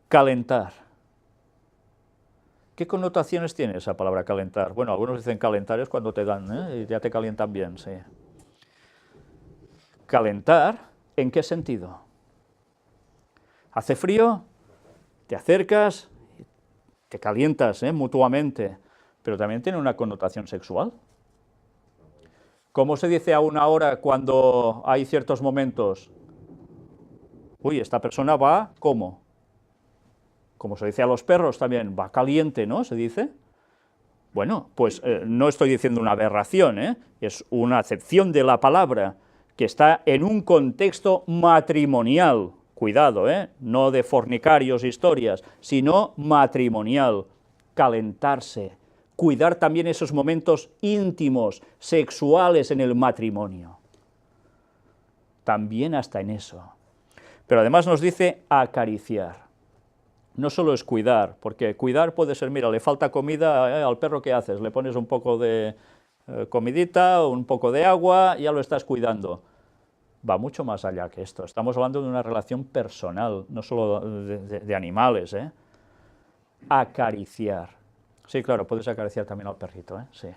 Calentar. ¿Qué connotaciones tiene esa palabra calentar? Bueno, algunos dicen calentar es cuando te dan, y ya te calientan bien, sí. Calentar, ¿en qué sentido? Hace frío, te acercas, te calientas mutuamente, pero también tiene una connotación sexual. ¿Cómo se dice a una hora cuando hay ciertos momentos? Uy, esta persona va, ¿cómo? Como se dice a los perros también, va caliente, ¿no? Se dice. Bueno, pues no estoy diciendo una aberración, es una acepción de la palabra que está en un contexto matrimonial. Cuidado, no de fornicarios, historias, sino matrimonial. Calentarse, cuidar también esos momentos íntimos, sexuales en el matrimonio. También hasta en eso. Pero además nos dice acariciar. No solo es cuidar, porque cuidar puede ser, mira, le falta comida al perro, ¿qué haces? Le pones un poco de comidita, un poco de agua, y ya lo estás cuidando. Va mucho más allá que esto. Estamos hablando de una relación personal, no solo de animales, Acariciar. Sí, claro, puedes acariciar también al perrito, sí.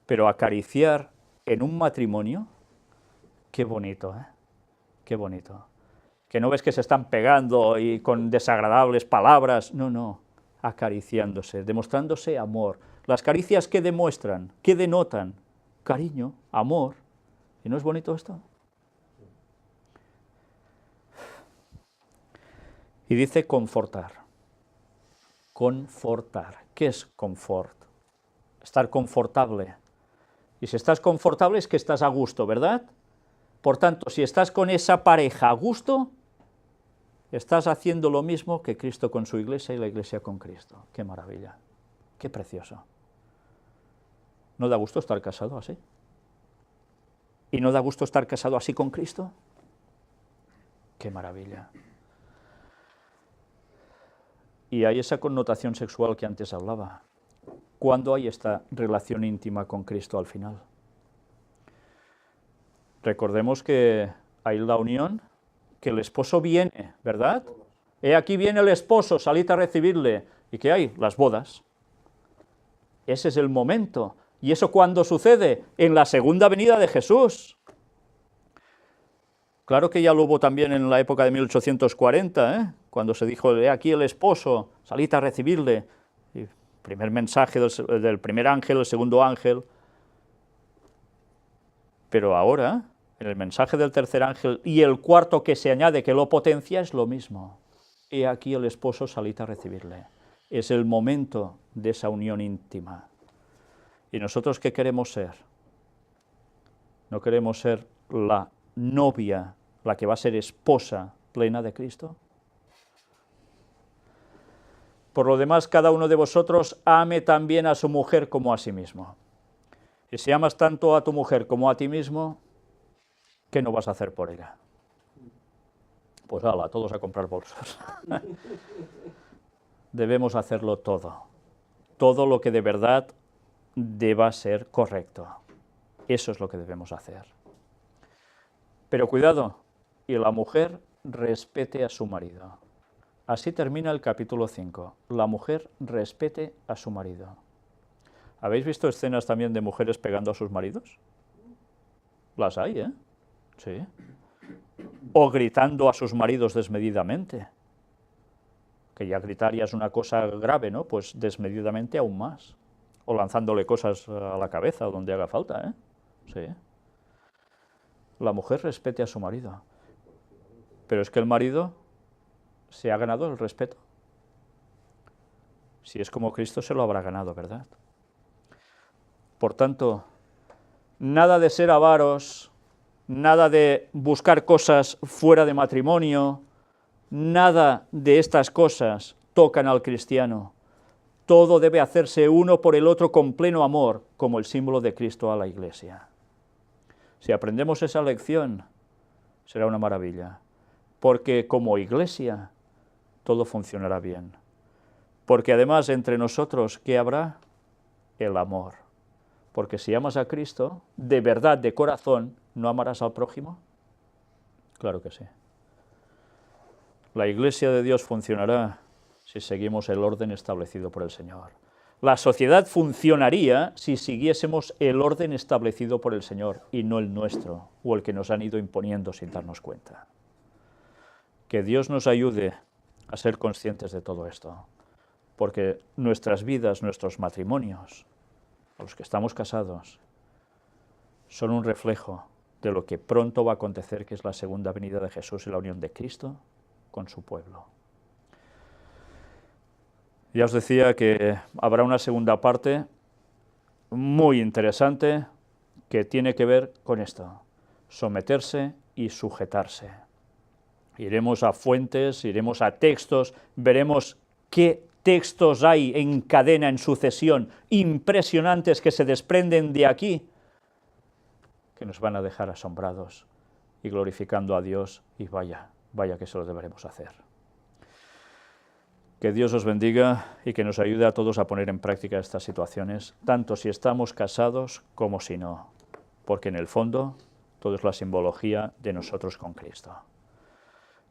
Pero acariciar en un matrimonio, qué bonito, qué bonito. Que no ves que se están pegando y con desagradables palabras, no, acariciándose, demostrándose amor. Las caricias, ¿qué demuestran? ¿Qué denotan? Cariño, amor. ¿Y no es bonito esto? Y dice confortar. Confortar. ¿Qué es confort? Estar confortable. Y si estás confortable es que estás a gusto, ¿verdad? Por tanto, si estás con esa pareja a gusto, estás haciendo lo mismo que Cristo con su Iglesia y la Iglesia con Cristo. ¡Qué maravilla! ¡Qué precioso! ¿No da gusto estar casado así? ¿Y no da gusto estar casado así con Cristo? ¡Qué maravilla! Y hay esa connotación sexual que antes hablaba. ¿Cuándo hay esta relación íntima con Cristo al final? Recordemos que hay la unión, que el esposo viene, ¿verdad? Aquí viene el esposo, salid a recibirle. ¿Y qué hay? Las bodas. Ese es el momento. ¿Y eso cuándo sucede? En la segunda venida de Jesús. Claro que ya lo hubo también en la época de 1840, cuando se dijo, aquí el esposo, salid a recibirle. Y primer mensaje del primer ángel, el segundo ángel. Pero ahora, en el mensaje del tercer ángel y el cuarto que se añade, que lo potencia, es lo mismo. He aquí el esposo, salid a recibirle. Es el momento de esa unión íntima. ¿Y nosotros qué queremos ser? ¿No queremos ser la novia, la que va a ser esposa plena de Cristo? Por lo demás, cada uno de vosotros ame también a su mujer como a sí mismo. Y si amas tanto a tu mujer como a ti mismo, ¿qué no vas a hacer por ella? Pues hala, todos a comprar bolsos. Debemos hacerlo todo. Todo lo que de verdad deba ser correcto. Eso es lo que debemos hacer. Pero cuidado, y la mujer respete a su marido. Así termina el capítulo 5. La mujer respete a su marido. ¿Habéis visto escenas también de mujeres pegando a sus maridos? Las hay, Sí. O gritando a sus maridos desmedidamente. Que ya gritar ya es una cosa grave, ¿no? Pues desmedidamente aún más. O lanzándole cosas a la cabeza o donde haga falta, Sí. la mujer respete a su marido. Pero es que el marido se ha ganado el respeto. Si es como Cristo, se lo habrá ganado, ¿verdad? Por tanto, nada de ser avaros, nada de buscar cosas fuera de matrimonio, nada de estas cosas tocan al cristiano. Todo debe hacerse uno por el otro con pleno amor, como el símbolo de Cristo a la Iglesia. Si aprendemos esa lección, será una maravilla, porque como Iglesia todo funcionará bien. Porque además entre nosotros, ¿qué habrá? El amor. Porque si amas a Cristo, de verdad, de corazón, ¿no amarás al prójimo? Claro que sí. La Iglesia de Dios funcionará si seguimos el orden establecido por el Señor. La sociedad funcionaría si siguiésemos el orden establecido por el Señor y no el nuestro, o el que nos han ido imponiendo sin darnos cuenta. Que Dios nos ayude a ser conscientes de todo esto, porque nuestras vidas, nuestros matrimonios, los que estamos casados, son un reflejo de lo que pronto va a acontecer, que es la segunda venida de Jesús y la unión de Cristo con su pueblo. Ya os decía que habrá una segunda parte muy interesante que tiene que ver con esto, someterse y sujetarse. Iremos a fuentes, iremos a textos, veremos qué textos hay en cadena, en sucesión, impresionantes que se desprenden de aquí, que nos van a dejar asombrados y glorificando a Dios, y vaya que se lo deberemos hacer. Que Dios os bendiga y que nos ayude a todos a poner en práctica estas situaciones, tanto si estamos casados como si no, porque en el fondo todo es la simbología de nosotros con Cristo.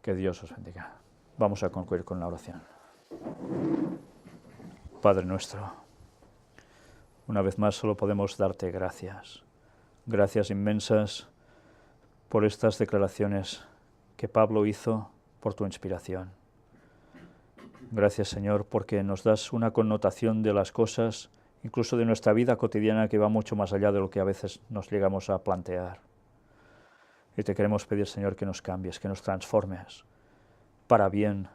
Que Dios os bendiga. Vamos a concluir con la oración. Padre nuestro, una vez más solo podemos darte gracias. Gracias inmensas por estas declaraciones que Pablo hizo por tu inspiración. Gracias, Señor, porque nos das una connotación de las cosas, incluso de nuestra vida cotidiana, que va mucho más allá de lo que a veces nos llegamos a plantear. Y te queremos pedir, Señor, que nos cambies, que nos transformes para bien,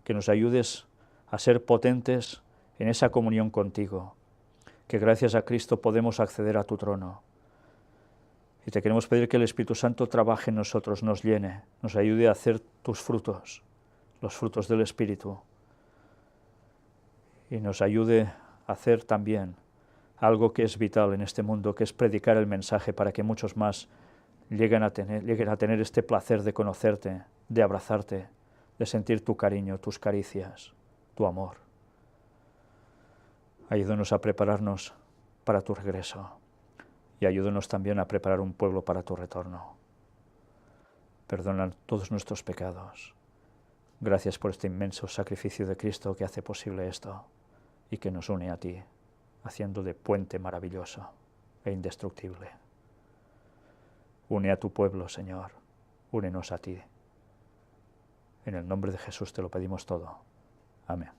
que nos ayudes a ser potentes en esa comunión contigo, que gracias a Cristo podemos acceder a tu trono. Y te queremos pedir que el Espíritu Santo trabaje en nosotros, nos llene, nos ayude a hacer tus frutos, los frutos del Espíritu, y nos ayude a hacer también algo que es vital en este mundo, que es predicar el mensaje para que muchos más lleguen a tener este placer de conocerte, de abrazarte, de sentir tu cariño, tus caricias, tu amor. Ayúdanos a prepararnos para tu regreso y ayúdanos también a preparar un pueblo para tu retorno. Perdona todos nuestros pecados. Gracias por este inmenso sacrificio de Cristo que hace posible esto y que nos une a ti, haciendo de puente maravilloso e indestructible. Une a tu pueblo, Señor, únenos a ti. En el nombre de Jesús te lo pedimos todo. Amén.